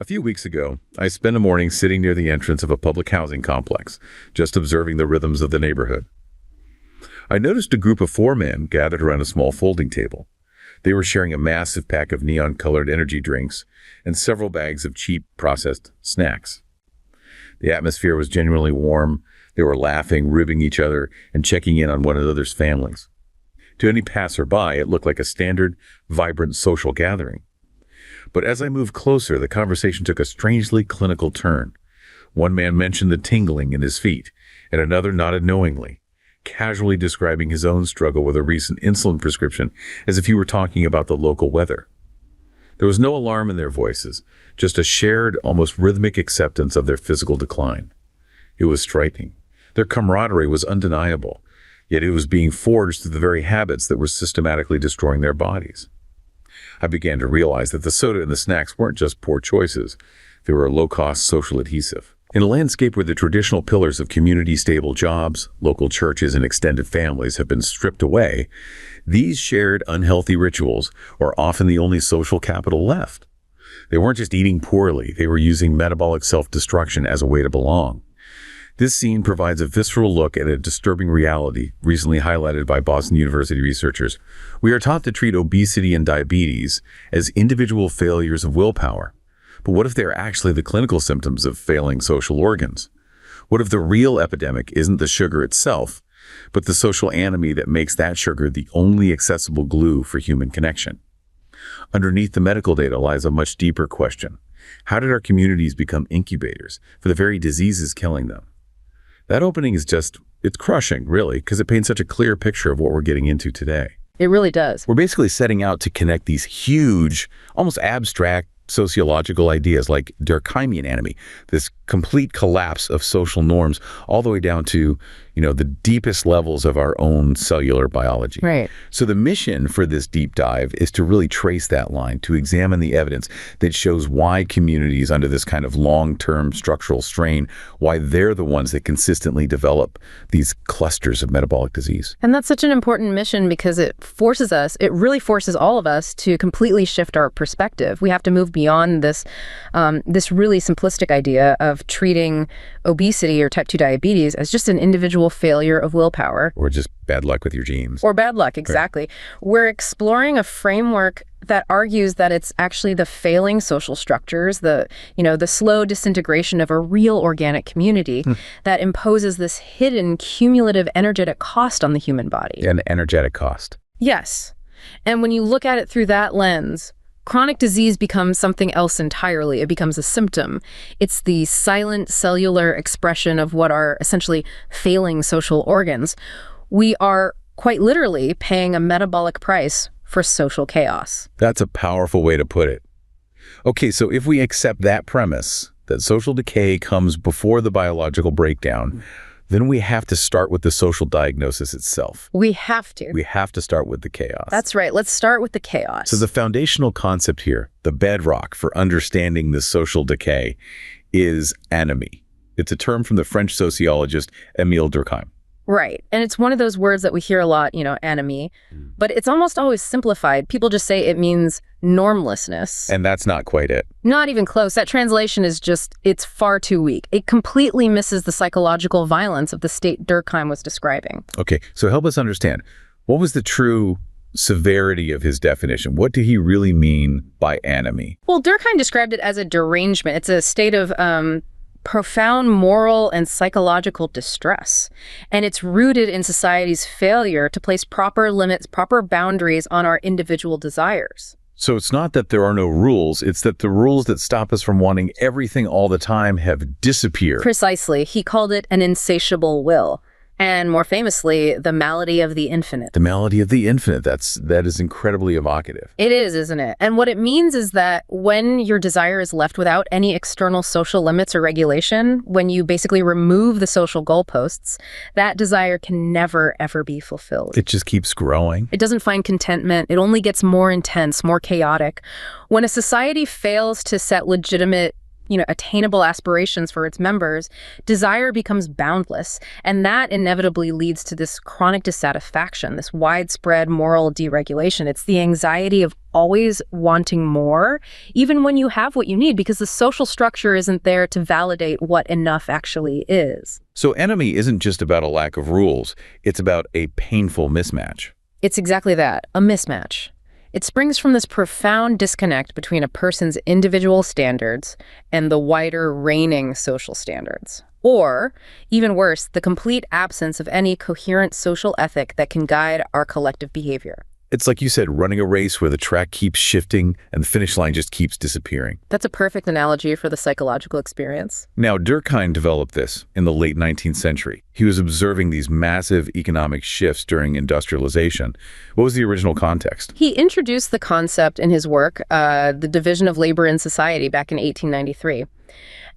A few weeks ago, I spent a morning sitting near the entrance of a public housing complex, just observing the rhythms of the neighborhood. I noticed a group of 4 men gathered around a small folding table. They were sharing a massive pack of neon-colored energy drinks and several bags of cheap, processed snacks. The atmosphere was genuinely warm. They were laughing, ribbing each other, and checking in on one another's families. To any passerby, it looked like a standard, vibrant social gathering. But as I moved closer, the conversation took a strangely clinical turn. One man mentioned the tingling in his feet, and another nodded knowingly, casually describing his own struggle with a recent insulin prescription as if he were talking about the local weather. There was no alarm in their voices, just a shared, almost rhythmic acceptance of their physical decline. It was striking. Their camaraderie was undeniable, yet it was being forged through the very habits that were systematically destroying their bodies. I began to realize that the soda and the snacks weren't just poor choices. They were a low-cost social adhesive. In a landscape where the traditional pillars of community-stable jobs, local churches, and extended families have been stripped away, these shared unhealthy rituals are often the only social capital left. They weren't just eating poorly, they were using metabolic self-destruction as a way to belong. This scene provides a visceral look at a disturbing reality recently highlighted by Boston University researchers. We are taught to treat obesity and diabetes as individual failures of willpower. But what if they're actually the clinical symptoms of failing social organs? What if the real epidemic isn't the sugar itself, but the social anomie that makes that sugar the only accessible glue for human connection? Underneath the medical data lies a much deeper question. How did our communities become incubators for the very diseases killing them? That opening is it's crushing, really, because it paints such a clear picture of what we're getting into today. It really does. We're basically setting out to connect these huge, almost abstract sociological ideas like Durkheimian anomie, this complete collapse of social norms, all the way down to, the deepest levels of our own cellular biology. Right. So the mission for this deep dive is to really trace that line, to examine the evidence that shows why communities under this kind of long-term structural strain, why they're the ones that consistently develop these clusters of metabolic disease. And that's such an important mission because it really forces all of us to completely shift our perspective. We have to move beyond this really simplistic idea of treating obesity or type 2 diabetes as just an individual failure of willpower. Or just bad luck with your genes. Or bad luck, exactly. Right. We're exploring a framework that argues that it's actually the failing social structures, the slow disintegration of a real organic community that imposes this hidden cumulative energetic cost on the human body. An energetic cost. Yes. And when you look at it through that lens, chronic disease becomes something else entirely. It becomes a symptom. It's the silent cellular expression of what are essentially failing social organs. We are quite literally paying a metabolic price for social chaos. That's a powerful way to put it. Okay, so if we accept that premise, that social decay comes before the biological breakdown, then we have to start with the social diagnosis itself. We have to. We have to start with the chaos. That's right. Let's start with the chaos. So the foundational concept here, the bedrock for understanding the social decay, is anomie. It's a term from the French sociologist Émile Durkheim. Right. And it's one of those words that we hear a lot, anomie, but it's almost always simplified. People just say it means normlessness. And that's not quite it. Not even close. That translation is it's far too weak. It completely misses the psychological violence of the state Durkheim was describing. Okay, so help us understand. What was the true severity of his definition? What did he really mean by anomie? Well, Durkheim described it as a derangement. It's a state of profound moral and psychological distress. And it's rooted in society's failure to place proper limits, proper boundaries on our individual desires. So it's not that there are no rules, it's that the rules that stop us from wanting everything all the time have disappeared. Precisely. He called it an insatiable will. And more famously, the malady of the infinite. The malady of the infinite. That is incredibly evocative. It is, isn't it? And what it means is that when your desire is left without any external social limits or regulation, when you basically remove the social goalposts, that desire can never, ever be fulfilled. It just keeps growing. It doesn't find contentment. It only gets more intense, more chaotic. When a society fails to set legitimate attainable aspirations for its members, desire becomes boundless. And that inevitably leads to this chronic dissatisfaction, this widespread moral deregulation. It's the anxiety of always wanting more, even when you have what you need, because the social structure isn't there to validate what enough actually is. So anomie isn't just about a lack of rules, it's about a painful mismatch. It's exactly that, a mismatch. It springs from this profound disconnect between a person's individual standards and the wider reigning social standards. Or, even worse, the complete absence of any coherent social ethic that can guide our collective behavior. It's like you said, running a race where the track keeps shifting and the finish line just keeps disappearing. That's a perfect analogy for the psychological experience. Now, Durkheim developed this in the late 19th century. He was observing these massive economic shifts during industrialization. What was the original context? He introduced the concept in his work, The Division of Labor in Society, back in 1893.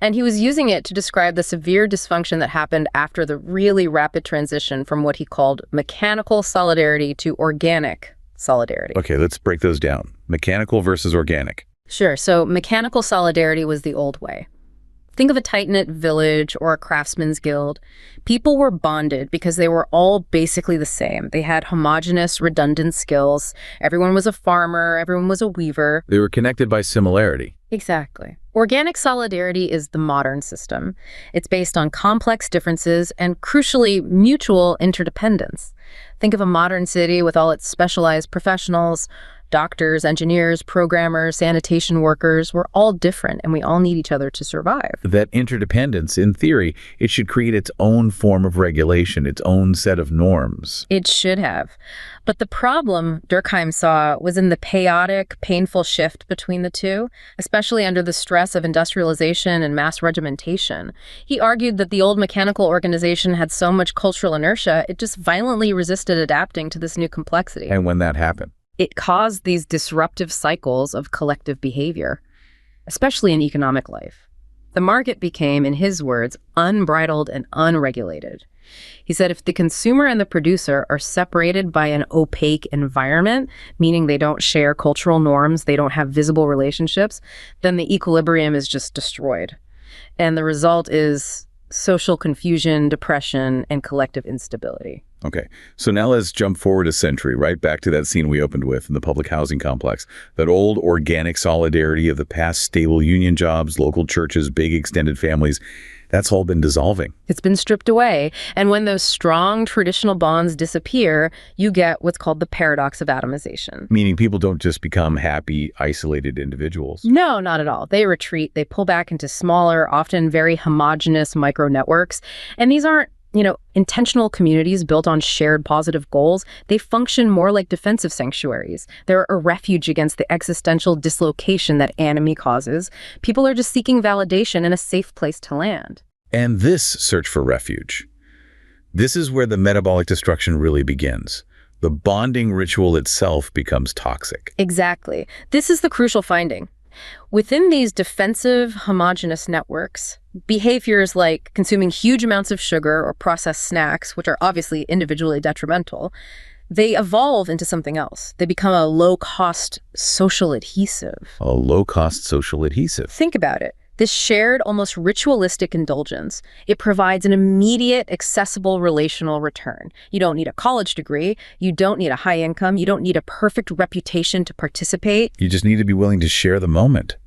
And he was using it to describe the severe dysfunction that happened after the really rapid transition from what he called mechanical solidarity to organic solidarity. Okay, let's break those down. Mechanical versus organic. Sure. So mechanical solidarity was the old way. Think of a tight-knit village or a craftsman's guild. People were bonded because they were all basically the same. They had homogeneous, redundant skills. Everyone was a farmer. Everyone was a weaver. They were connected by similarity. Exactly. Organic solidarity is the modern system. It's based on complex differences and, crucially, mutual interdependence. Think of a modern city with all its specialized professionals, doctors, engineers, programmers, sanitation workers. We're all different, and we all need each other to survive. That interdependence, in theory, it should create its own form of regulation, its own set of norms. It should have. But the problem Durkheim saw was in the chaotic, painful shift between the two, especially under the stress of industrialization and mass regimentation. He argued that the old mechanical organization had so much cultural inertia, it just violently resisted adapting to this new complexity. And when that happened? It caused these disruptive cycles of collective behavior, especially in economic life. The market became, in his words, unbridled and unregulated. He said if the consumer and the producer are separated by an opaque environment, meaning they don't share cultural norms, they don't have visible relationships, then the equilibrium is just destroyed. And the result is social confusion, depression, and collective instability. Okay, so now let's jump forward a century, right back to that scene we opened with in the public housing complex. That old organic solidarity of the past, stable union jobs, local churches, big extended families, that's all been dissolving. It's been stripped away. And when those strong traditional bonds disappear, you get what's called the paradox of atomization. Meaning people don't just become happy, isolated individuals. No, not at all. They retreat. They pull back into smaller, often very homogeneous micro networks. And these aren't intentional communities built on shared positive goals. They function more like defensive sanctuaries. They're a refuge against the existential dislocation that anomie causes. People are just seeking validation and a safe place to land. And this search for refuge, this is where the metabolic destruction really begins. The bonding ritual itself becomes toxic. Exactly. This is the crucial finding. Within these defensive, homogeneous networks, behaviors like consuming huge amounts of sugar or processed snacks, which are obviously individually detrimental, they evolve into something else. They become a low-cost social adhesive. A low-cost social adhesive. Think about it. This shared, almost ritualistic indulgence, it provides an immediate, accessible relational return. You don't need a college degree. You don't need a high income. You don't need a perfect reputation to participate. You just need to be willing to share the moment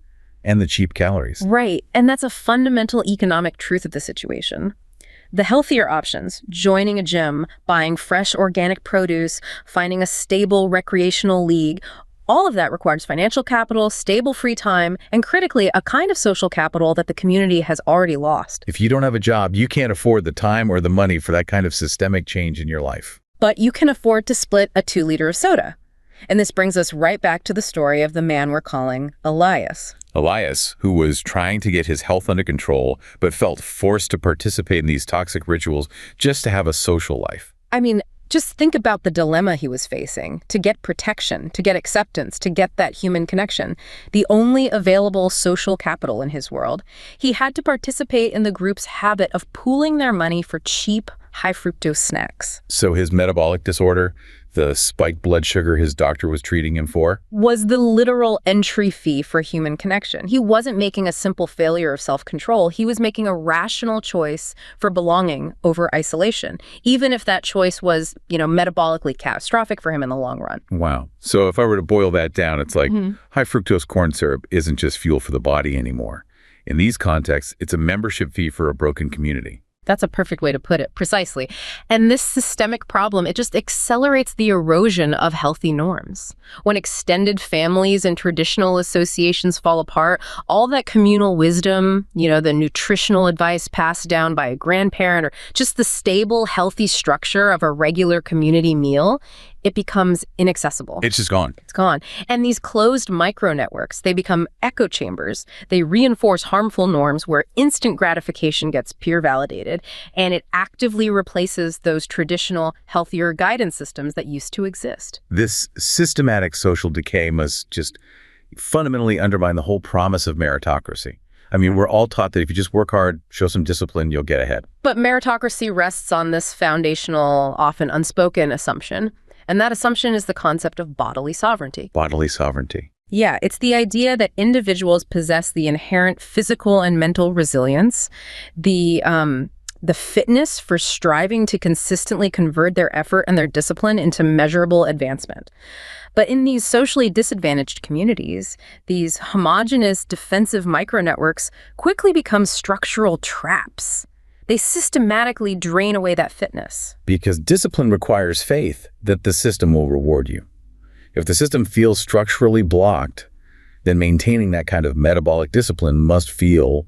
and the cheap calories. Right. And that's a fundamental economic truth of the situation. The healthier options, joining a gym, buying fresh organic produce, finding a stable recreational league, all of that requires financial capital, stable free time, and critically, a kind of social capital that the community has already lost. If you don't have a job, you can't afford the time or the money for that kind of systemic change in your life. But you can afford to split a 2-liter of soda. And this brings us right back to the story of the man we're calling Elias. Elias, who was trying to get his health under control, but felt forced to participate in these toxic rituals just to have a social life. I mean, just think about the dilemma he was facing. To get protection, to get acceptance, to get that human connection, the only available social capital in his world, he had to participate in the group's habit of pooling their money for cheap, high-fructose snacks. So his metabolic disorder, the spiked blood sugar his doctor was treating him for? Was the literal entry fee for human connection. He wasn't making a simple failure of self-control. He was making a rational choice for belonging over isolation, even if that choice was, metabolically catastrophic for him in the long run. Wow. So if I were to boil that down, it's like high fructose corn syrup isn't just fuel for the body anymore. In these contexts, it's a membership fee for a broken community. That's a perfect way to put it, precisely. And this systemic problem, it just accelerates the erosion of healthy norms. When extended families and traditional associations fall apart, all that communal wisdom, the nutritional advice passed down by a grandparent, or just the stable, healthy structure of a regular community meal, it becomes inaccessible. It's just gone. It's gone. And these closed micro-networks, they become echo chambers. They reinforce harmful norms where instant gratification gets peer validated, and it actively replaces those traditional, healthier guidance systems that used to exist. This systematic social decay must just fundamentally undermine the whole promise of meritocracy. I mean, we're all taught that if you just work hard, show some discipline, you'll get ahead. But meritocracy rests on this foundational, often unspoken assumption. And that assumption is the concept of bodily sovereignty. Bodily sovereignty. Yeah, it's the idea that individuals possess the inherent physical and mental resilience, the fitness for striving to consistently convert their effort and their discipline into measurable advancement. But in these socially disadvantaged communities, these homogeneous defensive micronetworks quickly become structural traps. They systematically drain away that fitness. Because discipline requires faith that the system will reward you. If the system feels structurally blocked, then maintaining that kind of metabolic discipline must feel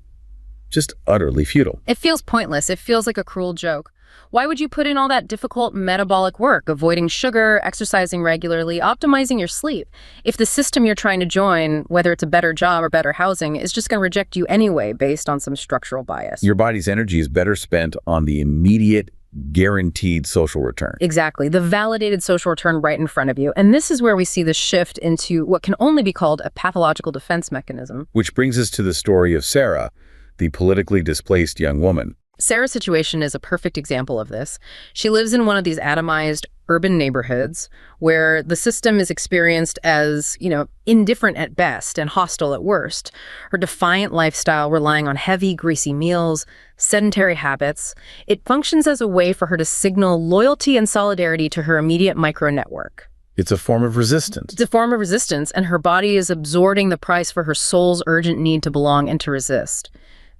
just utterly futile. It feels pointless. It feels like a cruel joke. Why would you put in all that difficult metabolic work, avoiding sugar, exercising regularly, optimizing your sleep, if the system you're trying to join, whether it's a better job or better housing, is just going to reject you anyway based on some structural bias? Your body's energy is better spent on the immediate, guaranteed social return. Exactly. The validated social return right in front of you. And this is where we see the shift into what can only be called a pathological defense mechanism. Which brings us to the story of Sarah, the politically displaced young woman. Sarah's situation is a perfect example of this. She lives in one of these atomized urban neighborhoods where the system is experienced as, indifferent at best and hostile at worst. Her defiant lifestyle, relying on heavy, greasy meals, sedentary habits, it functions as a way for her to signal loyalty and solidarity to her immediate micro-network. It's a form of resistance. It's a form of resistance, and her body is absorbing the price for her soul's urgent need to belong and to resist.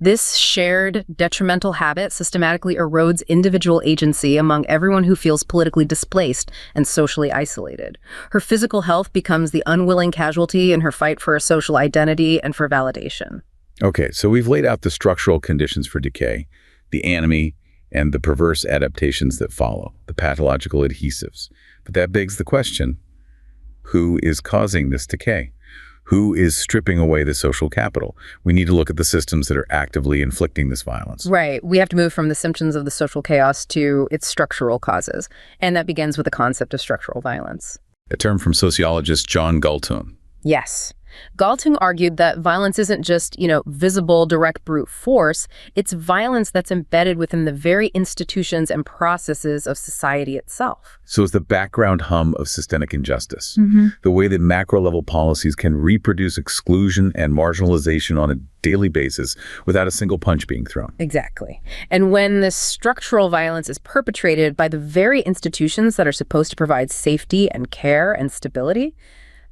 This shared detrimental habit systematically erodes individual agency among everyone who feels politically displaced and socially isolated. Her physical health becomes the unwilling casualty in her fight for a social identity and for validation. Okay, so we've laid out the structural conditions for decay, the anomie, and the perverse adaptations that follow, the pathological adhesives. But that begs the question, who is causing this decay? Who is stripping away the social capital? We need to look at the systems that are actively inflicting this violence. Right. We have to move from the symptoms of the social chaos to its structural causes. And that begins with the concept of structural violence. A term from sociologist John Galtung. Yes. Galtung argued that violence isn't just, visible, direct brute force. It's violence that's embedded within the very institutions and processes of society itself. So it's the background hum of systemic injustice. The way that macro-level policies can reproduce exclusion and marginalization on a daily basis without a single punch being thrown. Exactly. And when this structural violence is perpetrated by the very institutions that are supposed to provide safety and care and stability,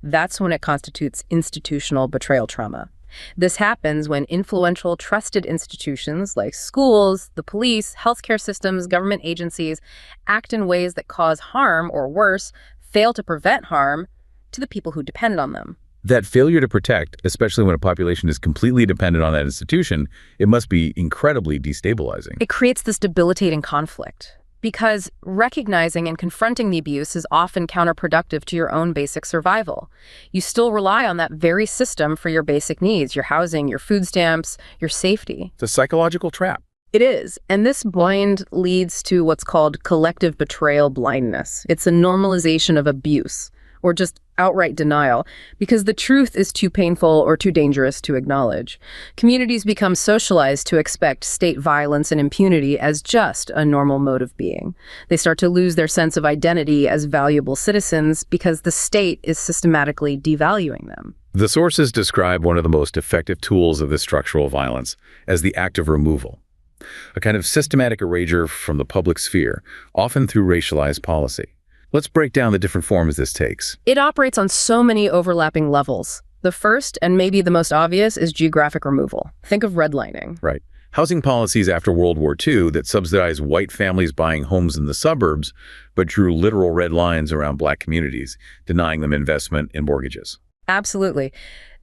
that's when it constitutes institutional betrayal trauma. This happens when influential, trusted institutions like schools, the police, healthcare systems, government agencies act in ways that cause harm, or worse, fail to prevent harm to the people who depend on them. That failure to protect, especially when a population is completely dependent on that institution, it must be incredibly destabilizing. It creates this debilitating conflict. Because recognizing and confronting the abuse is often counterproductive to your own basic survival. You still rely on that very system for your basic needs, your housing, your food stamps, your safety. It's a psychological trap. It is. And this blind leads to what's called collective betrayal blindness. It's a normalization of abuse, or just outright denial, because the truth is too painful or too dangerous to acknowledge. Communities become socialized to expect state violence and impunity as just a normal mode of being. They start to lose their sense of identity as valuable citizens because the state is systematically devaluing them. The sources describe one of the most effective tools of this structural violence as the act of removal, a kind of systematic erasure from the public sphere, often through racialized policy. Let's break down the different forms this takes. It operates on so many overlapping levels. The first, and maybe the most obvious, is geographic removal. Think of redlining. Right. Housing policies after World War II that subsidized white families buying homes in the suburbs, but drew literal red lines around black communities, denying them investment in mortgages. Absolutely.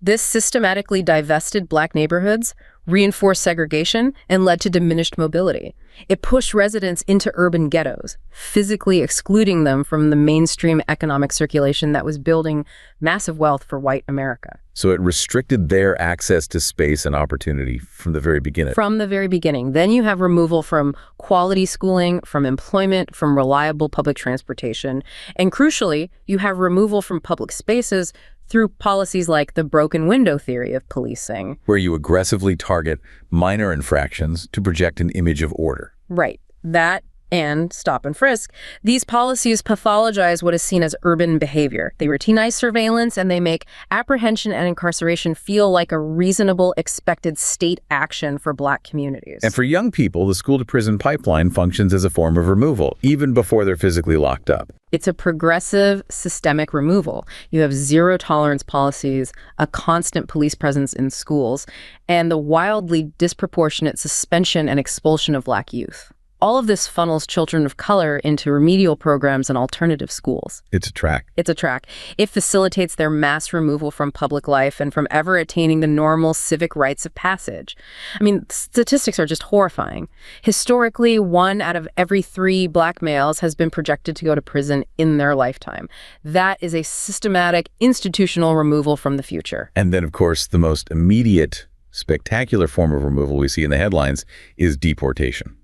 This systematically divested black neighborhoods, reinforced segregation, and led to diminished mobility. It pushed residents into urban ghettos, physically excluding them from the mainstream economic circulation that was building massive wealth for white America. So it restricted their access to space and opportunity from the very beginning. From the very beginning. Then you have removal from quality schooling, from employment, from reliable public transportation. And crucially, you have removal from public spaces through policies like the broken window theory of policing. Where you aggressively target minor infractions to project an image of order. Right. That and stop and frisk. These policies pathologize what is seen as urban behavior. They routinize surveillance and they make apprehension and incarceration feel like a reasonable, expected state action for black communities. And for young people, the school-to-prison pipeline functions as a form of removal, even before they're physically locked up. It's a progressive, systemic removal. You have zero-tolerance policies, a constant police presence in schools, and the wildly disproportionate suspension and expulsion of black youth. All of this funnels children of color into remedial programs and alternative schools. It's a track. It's a track. It facilitates their mass removal from public life and from ever attaining the normal civic rites of passage. I mean, statistics are just horrifying. Historically, 1 out of every 3 black males has been projected to go to prison in their lifetime. That is a systematic, institutional removal from the future. And then, of course, the most immediate, spectacular form of removal we see in the headlines is deportation.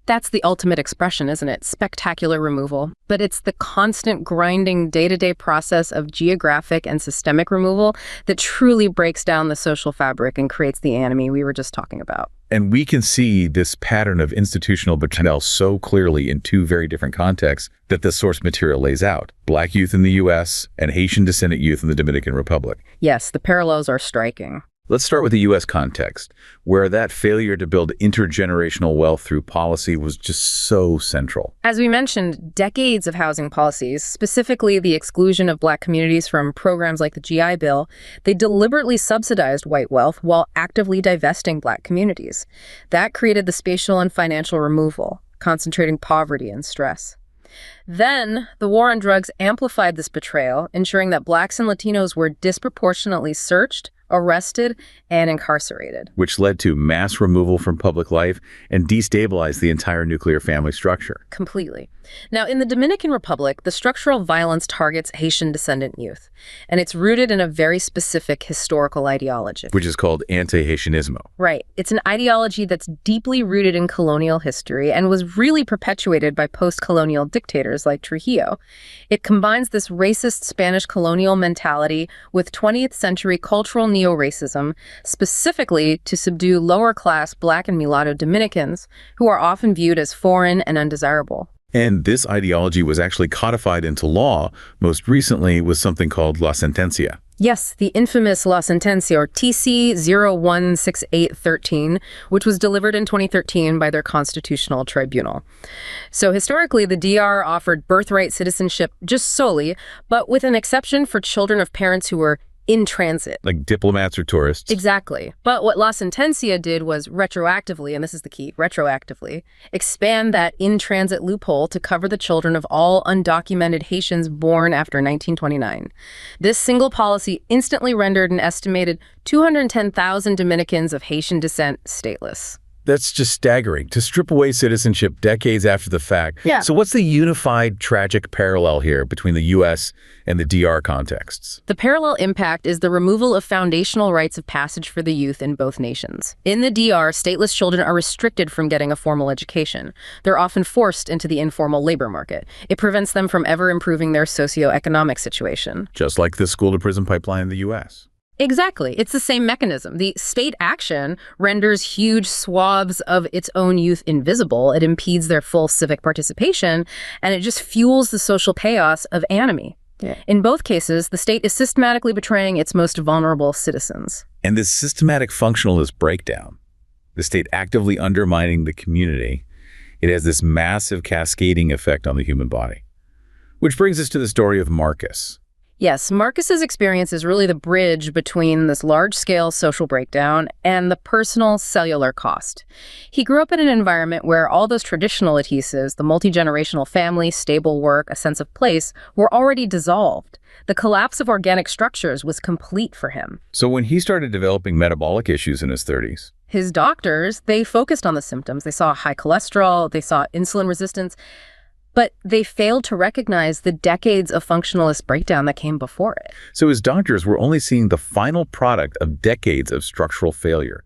That's the ultimate expression, isn't it? Spectacular removal. But it's the constant grinding day-to-day process of geographic and systemic removal that truly breaks down the social fabric and creates the anomie we were just talking about. And we can see this pattern of institutional betrayal so clearly in 2 very different contexts that the source material lays out. Black youth in the U.S. and Haitian descendant youth in the Dominican Republic. Yes, the parallels are striking. Let's start with the U.S. context, where that failure to build intergenerational wealth through policy was just so central. As we mentioned, decades of housing policies, specifically the exclusion of black communities from programs like the GI Bill, they deliberately subsidized white wealth while actively divesting black communities. That created the spatial and financial removal, concentrating poverty and stress. Then, the war on drugs amplified this betrayal, ensuring that blacks and Latinos were disproportionately searched, arrested, and incarcerated. Which led to mass removal from public life and destabilized the entire nuclear family structure. Completely. Now, in the Dominican Republic, the structural violence targets Haitian descendant youth, and it's rooted in a very specific historical ideology. Which is called anti-Haitianismo. Right. It's an ideology that's deeply rooted in colonial history and was really perpetuated by post-colonial dictators like Trujillo. It combines this racist Spanish colonial mentality with 20th century cultural neo-racism, specifically to subdue lower-class black and mulatto Dominicans, who are often viewed as foreign and undesirable. And this ideology was actually codified into law, most recently with something called La Sentencia. Yes, the infamous La Sentencia, or TC 016813, which was delivered in 2013 by their constitutional tribunal. So historically, the DR offered birthright citizenship just solely, but with an exception for children of parents who were in transit. Like diplomats or tourists. Exactly. But what La Sentencia did was retroactively, and this is the key, retroactively, expand that in-transit loophole to cover the children of all undocumented Haitians born after 1929. This single policy instantly rendered an estimated 210,000 Dominicans of Haitian descent stateless. That's just staggering, to strip away citizenship decades after the fact. Yeah. So what's the unified, tragic parallel here between the U.S. and the DR contexts? The parallel impact is the removal of foundational rites of passage for the youth in both nations. In the DR, stateless children are restricted from getting a formal education. They're often forced into the informal labor market. It prevents them from ever improving their socioeconomic situation. Just like the school-to-prison pipeline in the U.S. Exactly. It's the same mechanism. The state action renders huge swaths of its own youth invisible. It impedes their full civic participation, and it just fuels the social chaos of anomie. Yeah. In both cases, the state is systematically betraying its most vulnerable citizens. And this systematic functionalist breakdown, the state actively undermining the community, it has this massive cascading effect on the human body. Which brings us to the story of Marcus. Yes, Marcus's experience is really the bridge between this large-scale social breakdown and the personal cellular cost. He grew up in an environment where all those traditional adhesives, the multi-generational family, stable work, a sense of place, were already dissolved. The collapse of organic structures was complete for him. So when he started developing metabolic issues in his 30s, his doctors, they focused on the symptoms. They saw high cholesterol, they saw insulin resistance, but they failed to recognize the decades of functionalist breakdown that came before it. So his doctors were only seeing the final product of decades of structural failure.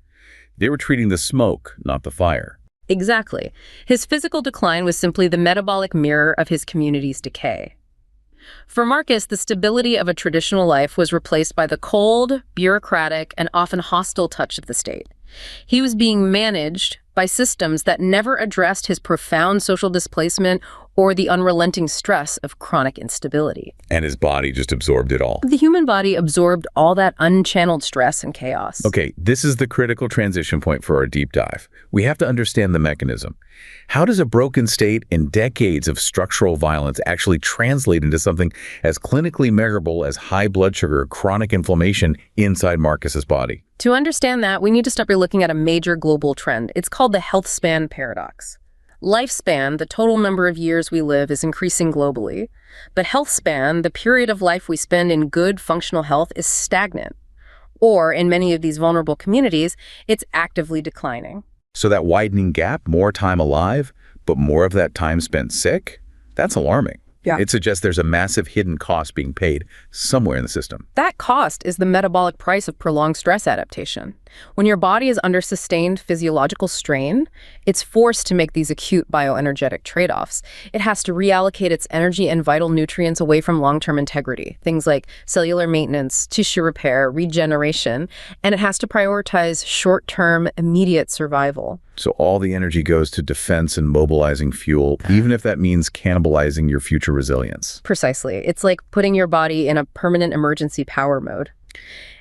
They were treating the smoke, not the fire. Exactly. His physical decline was simply the metabolic mirror of his community's decay. For Marcus, the stability of a traditional life was replaced by the cold, bureaucratic, and often hostile touch of the state. He was being managed by systems that never addressed his profound social displacement or the unrelenting stress of chronic instability. And his body just absorbed it all. The human body absorbed all that unchanneled stress and chaos. Okay, this is the critical transition point for our deep dive. We have to understand the mechanism. How does a broken state and decades of structural violence actually translate into something as clinically measurable as high blood sugar, chronic inflammation inside Marcus's body? To understand that, we need to start by looking at a major global trend. It's called the health span paradox. Lifespan, the total number of years we live, is increasing globally. But health span, the period of life we spend in good functional health, is stagnant. Or, in many of these vulnerable communities, it's actively declining. So that widening gap, more time alive, but more of that time spent sick, that's alarming. Yeah. It suggests there's a massive hidden cost being paid somewhere in the system. That cost is the metabolic price of prolonged stress adaptation. When your body is under sustained physiological strain, it's forced to make these acute bioenergetic trade-offs. It has to reallocate its energy and vital nutrients away from long-term integrity, things like cellular maintenance, tissue repair, regeneration, and it has to prioritize short-term, immediate survival. So all the energy goes to defense and mobilizing fuel, even if that means cannibalizing your future resilience. Precisely. It's like putting your body in a permanent emergency power mode.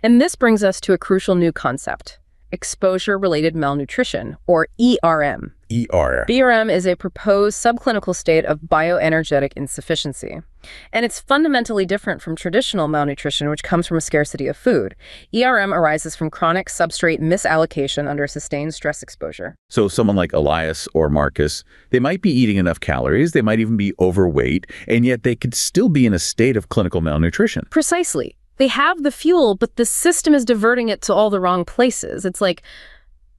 And this brings us to a crucial new concept, exposure-related malnutrition, or ERM. BRM is a proposed subclinical state of bioenergetic insufficiency. And it's fundamentally different from traditional malnutrition, which comes from a scarcity of food. ERM arises from chronic substrate misallocation under sustained stress exposure. So someone like Elias or Marcus, they might be eating enough calories, they might even be overweight, and yet they could still be in a state of clinical malnutrition. Precisely. They have the fuel, but the system is diverting it to all the wrong places. It's like,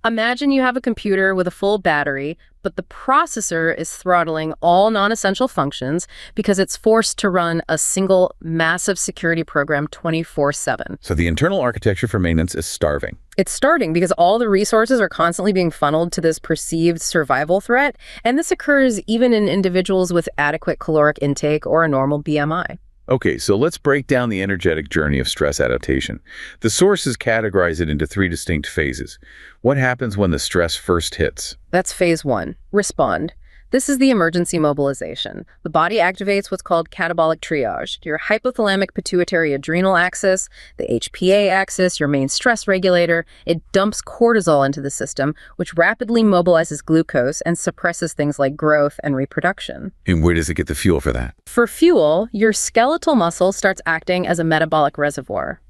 imagine you have a computer with a full battery, but the processor is throttling all non-essential functions because it's forced to run a single massive security program 24/7. So the internal architecture for maintenance is starving. It's starting because all the resources are constantly being funneled to this perceived survival threat, and this occurs even in individuals with adequate caloric intake or a normal BMI. Okay, so let's break down the energetic journey of stress adaptation. The sources categorize it into 3 distinct phases. What happens when the stress first hits? That's phase 1, respond. This is the emergency mobilization. The body activates what's called catabolic triage. Your hypothalamic pituitary adrenal axis, the HPA axis, your main stress regulator, it dumps cortisol into the system, which rapidly mobilizes glucose and suppresses things like growth and reproduction. And where does it get the fuel for that? For fuel, your skeletal muscle starts acting as a metabolic reservoir.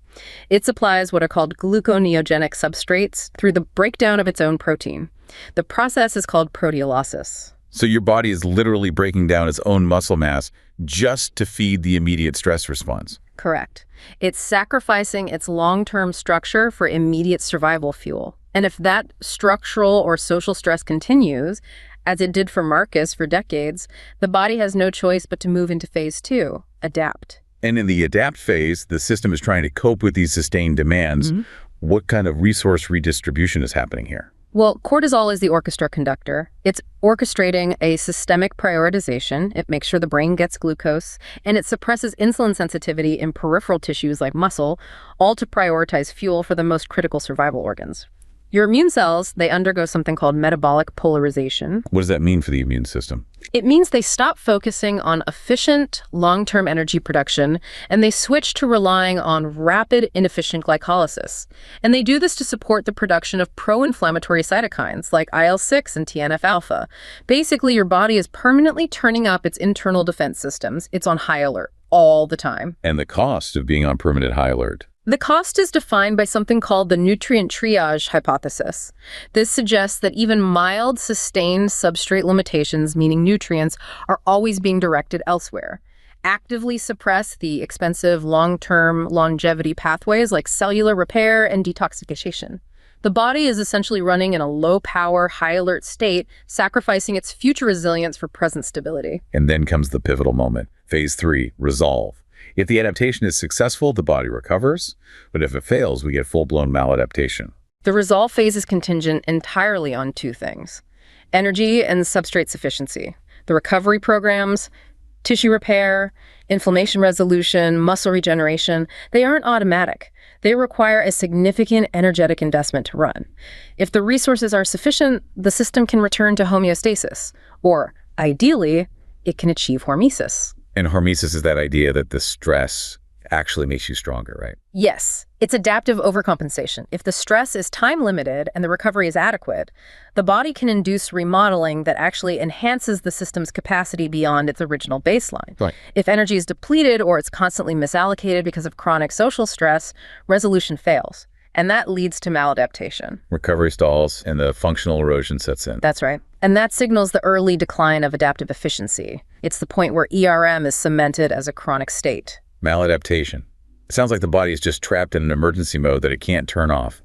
It supplies what are called gluconeogenic substrates through the breakdown of its own protein. The process is called proteolysis. So your body is literally breaking down its own muscle mass just to feed the immediate stress response. Correct. It's sacrificing its long-term structure for immediate survival fuel. And if that structural or social stress continues, as it did for Marcus for decades, the body has no choice but to move into phase 2, adapt. And in the adapt phase, the system is trying to cope with these sustained demands. What kind of resource redistribution is happening here? Well, cortisol is the orchestra conductor. It's orchestrating a systemic prioritization. It makes sure the brain gets glucose, and it suppresses insulin sensitivity in peripheral tissues like muscle, all to prioritize fuel for the most critical survival organs. Your immune cells, they undergo something called metabolic polarization. What does that mean for the immune system? It means they stop focusing on efficient, long-term energy production, and they switch to relying on rapid, inefficient glycolysis. And they do this to support the production of pro-inflammatory cytokines like IL-6 and TNF-alpha. Basically, your body is permanently turning up its internal defense systems. It's on high alert all the time. And the cost of being on permanent high alert? The cost is defined by something called the nutrient triage hypothesis. This suggests that even mild, sustained substrate limitations, meaning nutrients, are always being directed elsewhere. Actively suppress the expensive long-term longevity pathways like cellular repair and detoxification. The body is essentially running in a low-power, high-alert state, sacrificing its future resilience for present stability. And then comes the pivotal moment, phase 3, resolve. If the adaptation is successful, the body recovers, but if it fails, we get full-blown maladaptation. The resolve phase is contingent entirely on 2 things: energy and substrate sufficiency. The recovery programs, tissue repair, inflammation resolution, muscle regeneration, they aren't automatic. They require a significant energetic investment to run. If the resources are sufficient, the system can return to homeostasis, or ideally, it can achieve hormesis. And hormesis is that idea that the stress actually makes you stronger, right? Yes, it's adaptive overcompensation. If the stress is time-limited and the recovery is adequate, the body can induce remodeling that actually enhances the system's capacity beyond its original baseline. Right. If energy is depleted or it's constantly misallocated because of chronic social stress, resolution fails. And that leads to maladaptation. Recovery stalls and the functional erosion sets in. That's right. And that signals the early decline of adaptive efficiency. It's the point where ERM is cemented as a chronic state. Maladaptation. It sounds like the body is just trapped in an emergency mode that it can't turn off.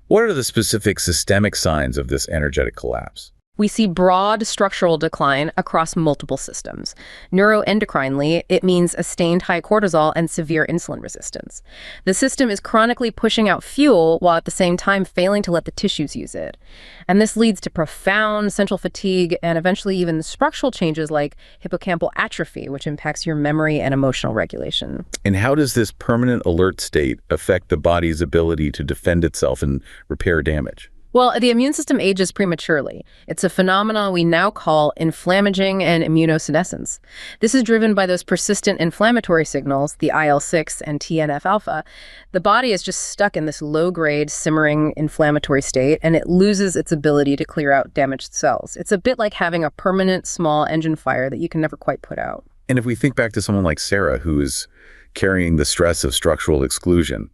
What are the specific systemic signs of this energetic collapse? We see broad structural decline across multiple systems. Neuroendocrinely, it means sustained high cortisol and severe insulin resistance. The system is chronically pushing out fuel while at the same time failing to let the tissues use it. And this leads to profound central fatigue and eventually even structural changes like hippocampal atrophy, which impacts your memory and emotional regulation. And how does this permanent alert state affect the body's ability to defend itself and repair damage? Well, the immune system ages prematurely. It's a phenomenon we now call inflammaging and immunosenescence. This is driven by those persistent inflammatory signals, the IL-6 and TNF-alpha. The body is just stuck in this low-grade, simmering inflammatory state, and it loses its ability to clear out damaged cells. It's a bit like having a permanent small engine fire that you can never quite put out. And if we think back to someone like Sarah, who is carrying the stress of structural exclusion,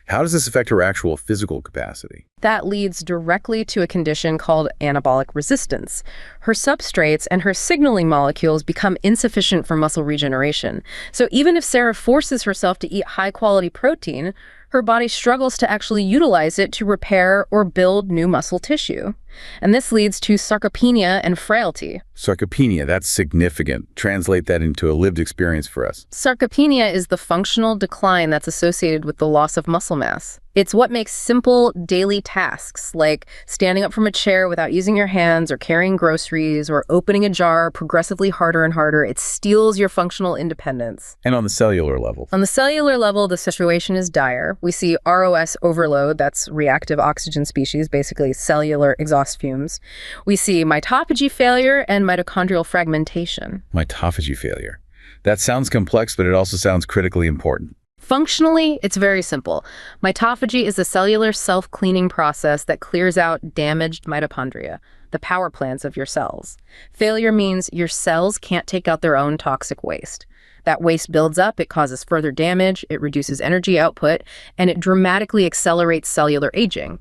how does this affect her actual physical capacity? That leads directly to a condition called anabolic resistance. Her substrates and her signaling molecules become insufficient for muscle regeneration. So even if Sarah forces herself to eat high-quality protein, her body struggles to actually utilize it to repair or build new muscle tissue. And this leads to sarcopenia and frailty. Sarcopenia, that's significant. Translate that into a lived experience for us. Sarcopenia is the functional decline that's associated with the loss of muscle mass. It's what makes simple daily tasks like standing up from a chair without using your hands or carrying groceries or opening a jar progressively harder and harder. It steals your functional independence. And on the cellular level? On the cellular level, the situation is dire. We see ROS overload, that's reactive oxygen species, basically cellular exhaust fumes. We see mitophagy failure and mitochondrial fragmentation. Mitophagy failure. That sounds complex, but it also sounds critically important. Functionally, it's very simple. Mitophagy is a cellular self-cleaning process that clears out damaged mitochondria, the power plants of your cells. Failure means your cells can't take out their own toxic waste. That waste builds up, it causes further damage, it reduces energy output, and it dramatically accelerates cellular aging.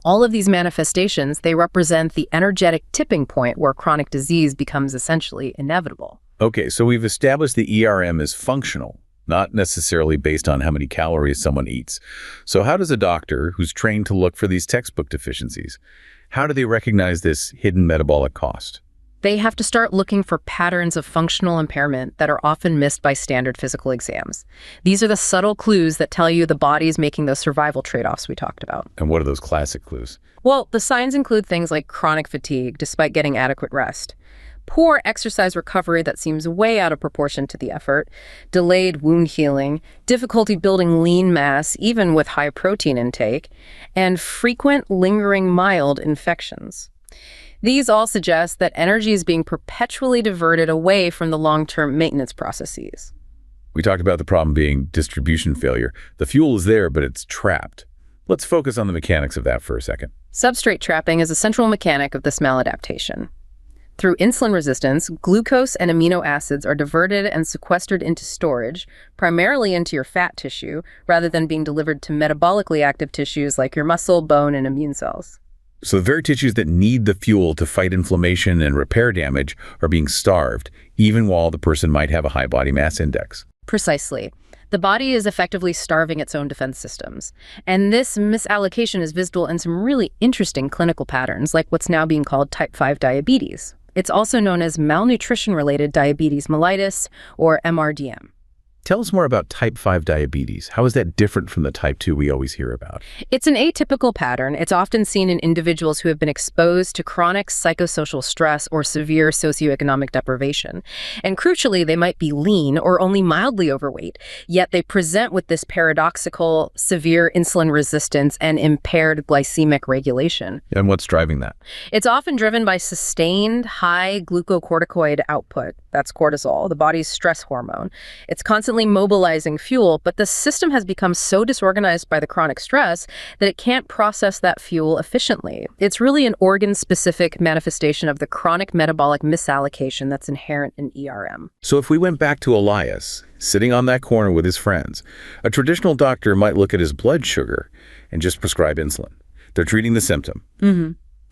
All of these manifestations, they represent the energetic tipping point where chronic disease becomes essentially inevitable. Okay, so we've established the ERM is functional, not necessarily based on how many calories someone eats. So how does a doctor who's trained to look for these textbook deficiencies, how do they recognize this hidden metabolic cost? They have to start looking for patterns of functional impairment that are often missed by standard physical exams. These are the subtle clues that tell you the body is making those survival trade-offs we talked about. And what are those classic clues? Well, the signs include things like chronic fatigue despite getting adequate rest, poor exercise recovery that seems way out of proportion to the effort, delayed wound healing, difficulty building lean mass even with high protein intake, and frequent lingering mild infections. These all suggest that energy is being perpetually diverted away from the long-term maintenance processes. We talked about the problem being distribution failure. The fuel is there, but it's trapped. Let's focus on the mechanics of that for a second. Substrate trapping is a central mechanic of this maladaptation. Through insulin resistance, glucose and amino acids are diverted and sequestered into storage, primarily into your fat tissue, rather than being delivered to metabolically active tissues like your muscle, bone, and immune cells. So the very tissues that need the fuel to fight inflammation and repair damage are being starved, even while the person might have a high body mass index. Precisely. The body is effectively starving its own defense systems. And this misallocation is visible in some really interesting clinical patterns, like what's now being called type 5 diabetes. It's also known as malnutrition-related diabetes mellitus, or MRDM. Tell us more about type 5 diabetes. How is that different from the type 2 we always hear about? It's an atypical pattern. It's often seen in individuals who have been exposed to chronic psychosocial stress or severe socioeconomic deprivation. And crucially, they might be lean or only mildly overweight, yet they present with this paradoxical severe insulin resistance and impaired glycemic regulation. And what's driving that? It's often driven by sustained high glucocorticoid output. That's cortisol, the body's stress hormone. It's constantly mobilizing fuel, but the system has become so disorganized by the chronic stress that it can't process that fuel efficiently. It's really an organ-specific manifestation of the chronic metabolic misallocation that's inherent in ERM. So if we went back to Elias, sitting on that corner with his friends, a traditional doctor might look at his blood sugar and just prescribe insulin. They're treating the symptom.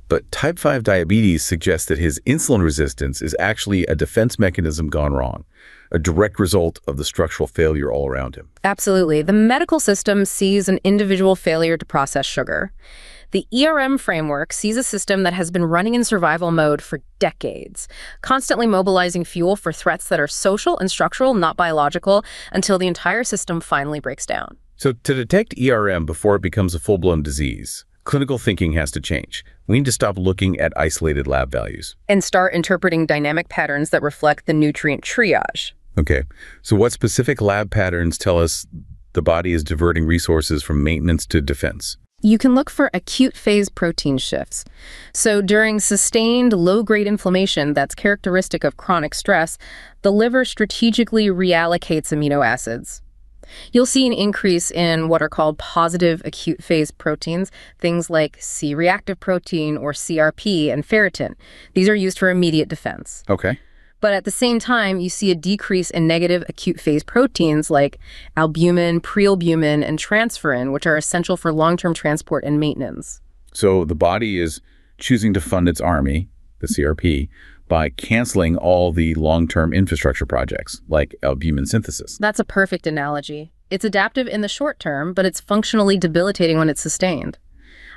But type 5 diabetes suggests that his insulin resistance is actually a defense mechanism gone wrong, a direct result of the structural failure all around him. Absolutely. The medical system sees an individual failure to process sugar. The ERM framework sees a system that has been running in survival mode for decades, constantly mobilizing fuel for threats that are social and structural, not biological, until the entire system finally breaks down. So to detect ERM before it becomes a full-blown disease, clinical thinking has to change. We need to stop looking at isolated lab values. And start interpreting dynamic patterns that reflect the nutrient triage. Okay, so what specific lab patterns tell us the body is diverting resources from maintenance to defense? You can look for acute phase protein shifts. So during sustained low-grade inflammation that's characteristic of chronic stress, the liver strategically reallocates amino acids. You'll see an increase in what are called positive acute phase proteins, things like C-reactive protein or CRP and ferritin. These are used for immediate defense. Okay. But at the same time, you see a decrease in negative acute phase proteins like albumin, prealbumin, and transferrin, which are essential for long-term transport and maintenance. So the body is choosing to fund its army, the CRP, by canceling all the long-term infrastructure projects, like albumin synthesis. That's a perfect analogy. It's adaptive in the short term, but it's functionally debilitating when it's sustained.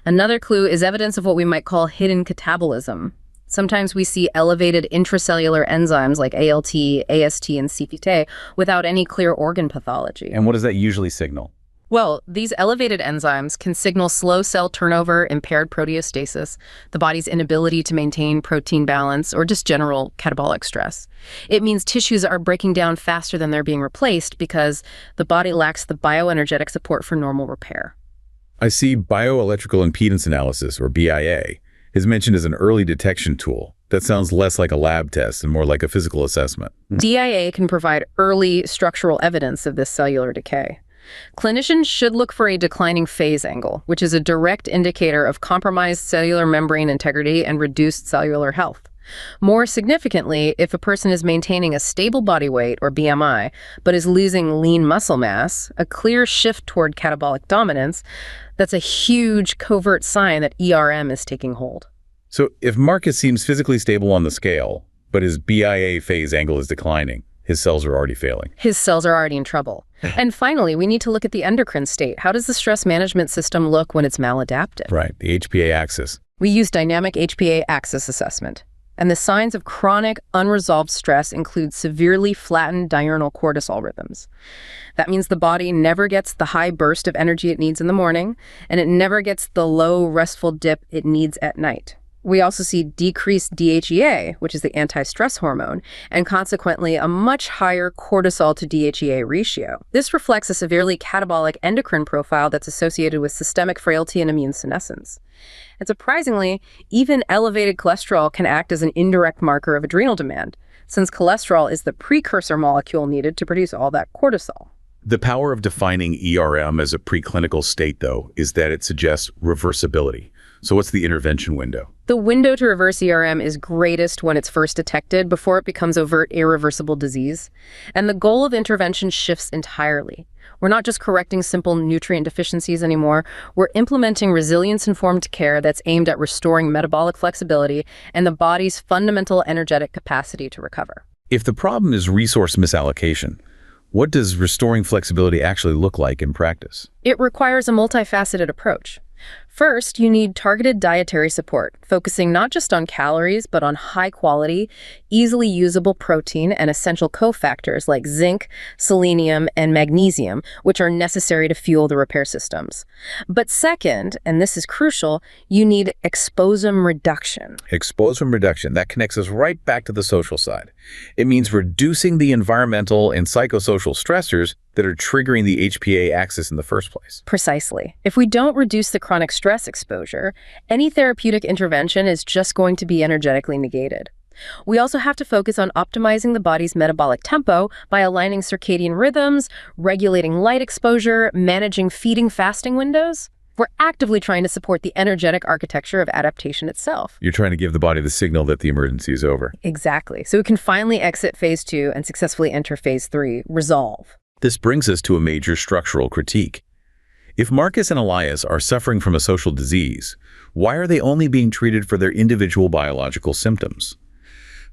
Another clue is evidence of what we might call hidden catabolism. Sometimes we see elevated intracellular enzymes like ALT, AST, and CPK without any clear organ pathology. And what does that usually signal? Well, these elevated enzymes can signal slow cell turnover, impaired proteostasis, the body's inability to maintain protein balance, or just general catabolic stress. It means tissues are breaking down faster than they're being replaced because the body lacks the bioenergetic support for normal repair. I see bioelectrical impedance analysis, or BIA, is mentioned as an early detection tool. That sounds less like a lab test and more like a physical assessment. DIA can provide early structural evidence of this cellular decay. Clinicians should look for a declining phase angle, which is a direct indicator of compromised cellular membrane integrity and reduced cellular health. More significantly, if a person is maintaining a stable body weight, or BMI, but is losing lean muscle mass, a clear shift toward catabolic dominance, that's a huge covert sign that ERM is taking hold. So if Marcus seems physically stable on the scale, but his BIA phase angle is declining, His cells are already failing. His cells are already in trouble. And finally, we need to look at the endocrine state. How does the stress management system look when it's maladapted? Right, the HPA axis. We use dynamic HPA axis assessment. And the signs of chronic, unresolved stress include severely flattened diurnal cortisol rhythms. That means the body never gets the high burst of energy it needs in the morning, and it never gets the low, restful dip it needs at night. We also see decreased DHEA, which is the anti-stress hormone, and consequently a much higher cortisol to DHEA ratio. This reflects a severely catabolic endocrine profile that's associated with systemic frailty and immune senescence. And surprisingly, even elevated cholesterol can act as an indirect marker of adrenal demand, since cholesterol is the precursor molecule needed to produce all that cortisol. The power of defining ERM as a preclinical state, though, is that it suggests reversibility. So what's the intervention window? The window to reverse ERM is greatest when it's first detected, before it becomes overt, irreversible disease. And the goal of intervention shifts entirely. We're not just correcting simple nutrient deficiencies anymore. We're implementing resilience-informed care that's aimed at restoring metabolic flexibility and the body's fundamental energetic capacity to recover. If the problem is resource misallocation, what does restoring flexibility actually look like in practice? It requires a multifaceted approach. First, you need targeted dietary support, focusing not just on calories, but on high-quality, easily usable protein and essential cofactors like zinc, selenium, and magnesium, which are necessary to fuel the repair systems. But second, and this is crucial, you need exposome reduction. Exposome reduction, that connects us right back to the social side. It means reducing the environmental and psychosocial stressors that are triggering the HPA axis in the first place. Precisely. If we don't reduce the chronic stress exposure, any therapeutic intervention is just going to be energetically negated. We also have to focus on optimizing the body's metabolic tempo by aligning circadian rhythms, regulating light exposure, managing feeding-fasting windows. We're actively trying to support the energetic architecture of adaptation itself. You're trying to give the body the signal that the emergency is over. Exactly. So we can finally exit phase 2 and successfully enter phase 3, resolve. This brings us to a major structural critique. If Marcus and Elias are suffering from a social disease, why are they only being treated for their individual biological symptoms?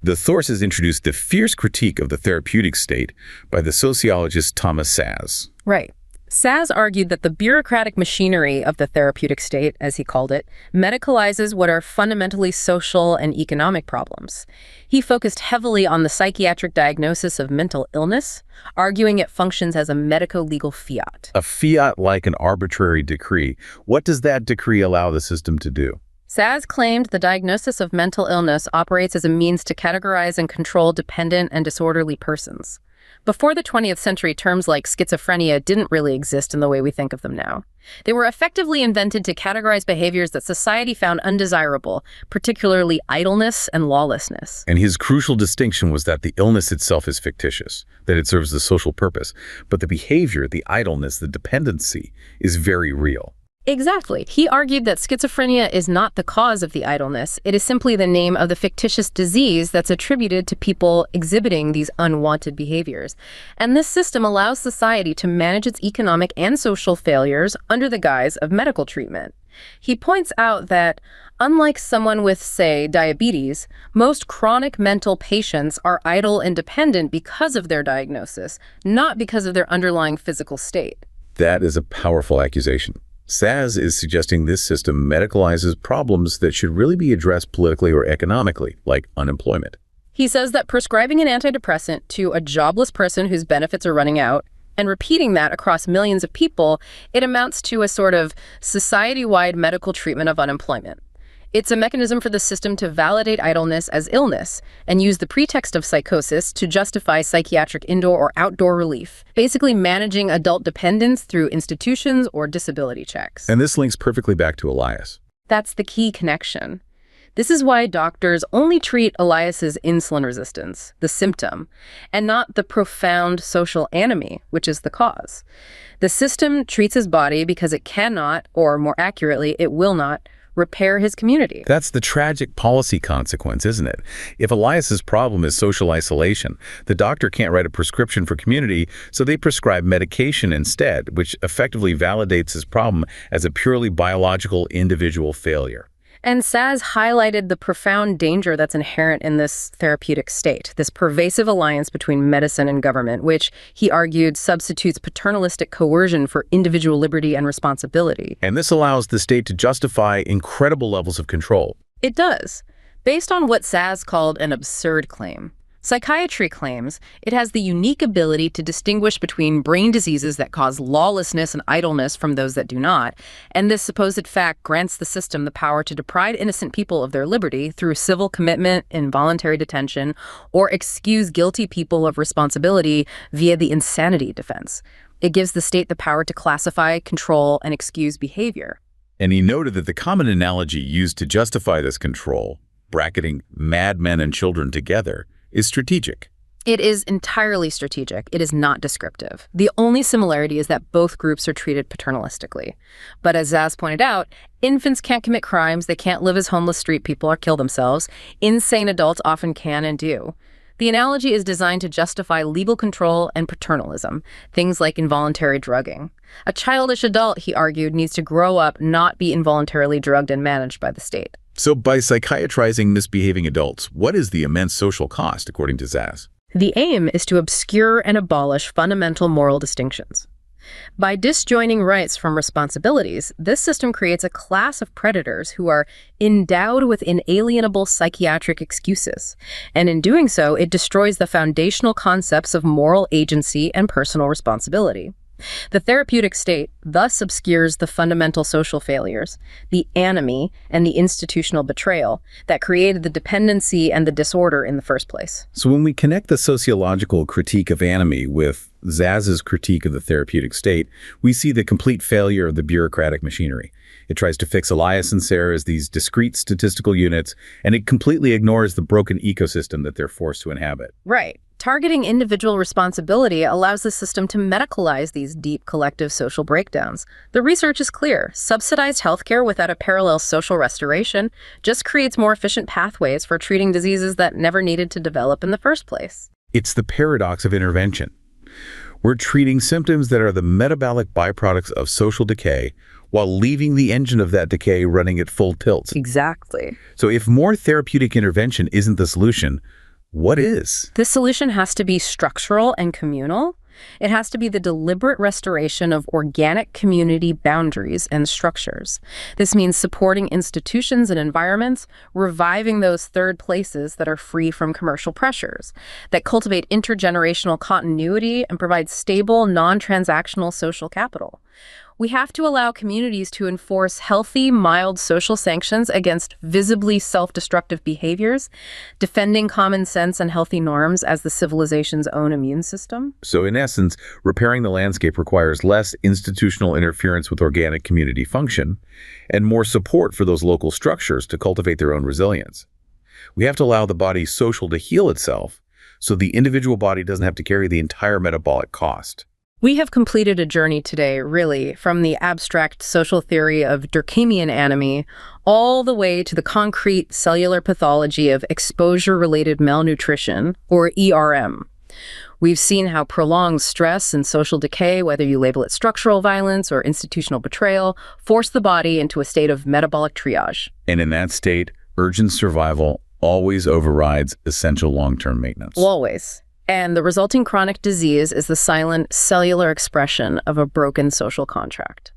The Thesis introduced the fierce critique of the therapeutic state by the sociologist Thomas Szasz. Right. Szasz argued that the bureaucratic machinery of the therapeutic state, as he called it, medicalizes what are fundamentally social and economic problems. He focused heavily on the psychiatric diagnosis of mental illness, arguing it functions as a medico-legal fiat. A fiat like an arbitrary decree. What does that decree allow the system to do? Szasz claimed the diagnosis of mental illness operates as a means to categorize and control dependent and disorderly persons. Before the 20th century, terms like schizophrenia didn't really exist in the way we think of them now. They were effectively invented to categorize behaviors that society found undesirable, particularly idleness and lawlessness. And his crucial distinction was that the illness itself is fictitious, that it serves a social purpose, but the behavior, the idleness, the dependency is very real. Exactly. He argued that schizophrenia is not the cause of the idleness. It is simply the name of the fictitious disease that's attributed to people exhibiting these unwanted behaviors. And this system allows society to manage its economic and social failures under the guise of medical treatment. He points out that, unlike someone with, say, diabetes, most chronic mental patients are idle and dependent because of their diagnosis, not because of their underlying physical state. That is a powerful accusation. Szasz is suggesting this system medicalizes problems that should really be addressed politically or economically, like unemployment. He says that prescribing an antidepressant to a jobless person whose benefits are running out and repeating that across millions of people, it amounts to a sort of society-wide medical treatment of unemployment. It's a mechanism for the system to validate idleness as illness and use the pretext of psychosis to justify psychiatric indoor or outdoor relief, basically managing adult dependence through institutions or disability checks. And this links perfectly back to Elias. That's the key connection. This is why doctors only treat Elias's insulin resistance, the symptom, and not the profound social anomie, which is the cause. The system treats his body because it cannot, or more accurately, it will not, repair his community. That's the tragic policy consequence, isn't it? If Elias's problem is social isolation, the doctor can't write a prescription for community, so they prescribe medication instead, which effectively validates his problem as a purely biological individual failure. And Saz highlighted the profound danger that's inherent in this therapeutic state, this pervasive alliance between medicine and government, which, he argued, substitutes paternalistic coercion for individual liberty and responsibility. And this allows the state to justify incredible levels of control. It does, based on what Saz called an absurd claim. Psychiatry claims it has the unique ability to distinguish between brain diseases that cause lawlessness and idleness from those that do not, and this supposed fact grants the system the power to deprive innocent people of their liberty through civil commitment, involuntary detention, or excuse guilty people of responsibility via the insanity defense. It gives the state the power to classify, control, and excuse behavior. And he noted that the common analogy used to justify this control, bracketing madmen and children together, is strategic. It is entirely strategic. It is not descriptive. The only similarity is that both groups are treated paternalistically. But as Saz pointed out, infants can't commit crimes, they can't live as homeless street people or kill themselves. Insane adults often can and do. The analogy is designed to justify legal control and paternalism, things like involuntary drugging. A childish adult, he argued, needs to grow up, not be involuntarily drugged and managed by the state. So by psychiatrizing misbehaving adults, what is the immense social cost, according to Saz? The aim is to obscure and abolish fundamental moral distinctions. By disjoining rights from responsibilities, this system creates a class of predators who are endowed with inalienable psychiatric excuses. And in doing so, it destroys the foundational concepts of moral agency and personal responsibility. The therapeutic state thus obscures the fundamental social failures, the anomie and the institutional betrayal that created the dependency and the disorder in the first place. So when we connect the sociological critique of anomie with Saz's critique of the therapeutic state, we see the complete failure of the bureaucratic machinery. It tries to fix Elias and Sarah as these discrete statistical units, and it completely ignores the broken ecosystem that they're forced to inhabit. Right. Targeting individual responsibility allows the system to medicalize these deep collective social breakdowns. The research is clear. Subsidized healthcare without a parallel social restoration just creates more efficient pathways for treating diseases that never needed to develop in the first place. It's the paradox of intervention. We're treating symptoms that are the metabolic byproducts of social decay while leaving the engine of that decay running at full tilt. Exactly. So if more therapeutic intervention isn't the solution, what is? This solution has to be structural and communal. It has to be the deliberate restoration of organic community boundaries and structures. This means supporting institutions and environments, reviving those third places that are free from commercial pressures, that cultivate intergenerational continuity and provide stable, non-transactional social capital. We have to allow communities to enforce healthy, mild social sanctions against visibly self-destructive behaviors, defending common sense and healthy norms as the civilization's own immune system. So in essence, repairing the landscape requires less institutional interference with organic community function and more support for those local structures to cultivate their own resilience. We have to allow the body's social to heal itself so the individual body doesn't have to carry the entire metabolic cost. We have completed a journey today, really, from the abstract social theory of Durkheimian anomie all the way to the concrete cellular pathology of exposure-related malnutrition, or ERM. We've seen how prolonged stress and social decay, whether you label it structural violence or institutional betrayal, force the body into a state of metabolic triage. And in that state, urgent survival always overrides essential long-term maintenance. Always. And the resulting chronic disease is the silent cellular expression of a broken social contract.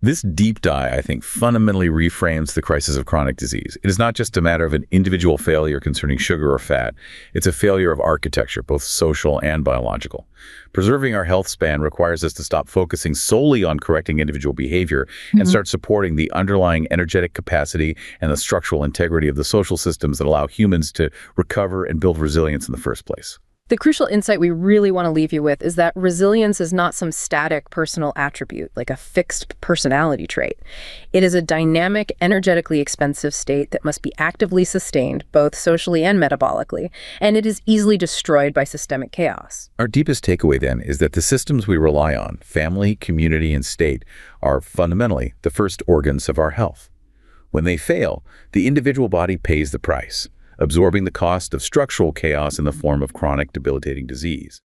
This deep dive, I think, fundamentally reframes the crisis of chronic disease. It is not just a matter of an individual failure concerning sugar or fat. It's a failure of architecture, both social and biological. Preserving our health span requires us to stop focusing solely on correcting individual behavior and start supporting the underlying energetic capacity and the structural integrity of the social systems that allow humans to recover and build resilience in the first place. The crucial insight we really want to leave you with is that resilience is not some static personal attribute, like a fixed personality trait. It is a dynamic, energetically expensive state that must be actively sustained, both socially and metabolically, and it is easily destroyed by systemic chaos. Our deepest takeaway, then, is that the systems we rely on, family, community, and state, are fundamentally the first organs of our health. When they fail, the individual body pays the price, absorbing the cost of structural chaos in the form of chronic debilitating disease.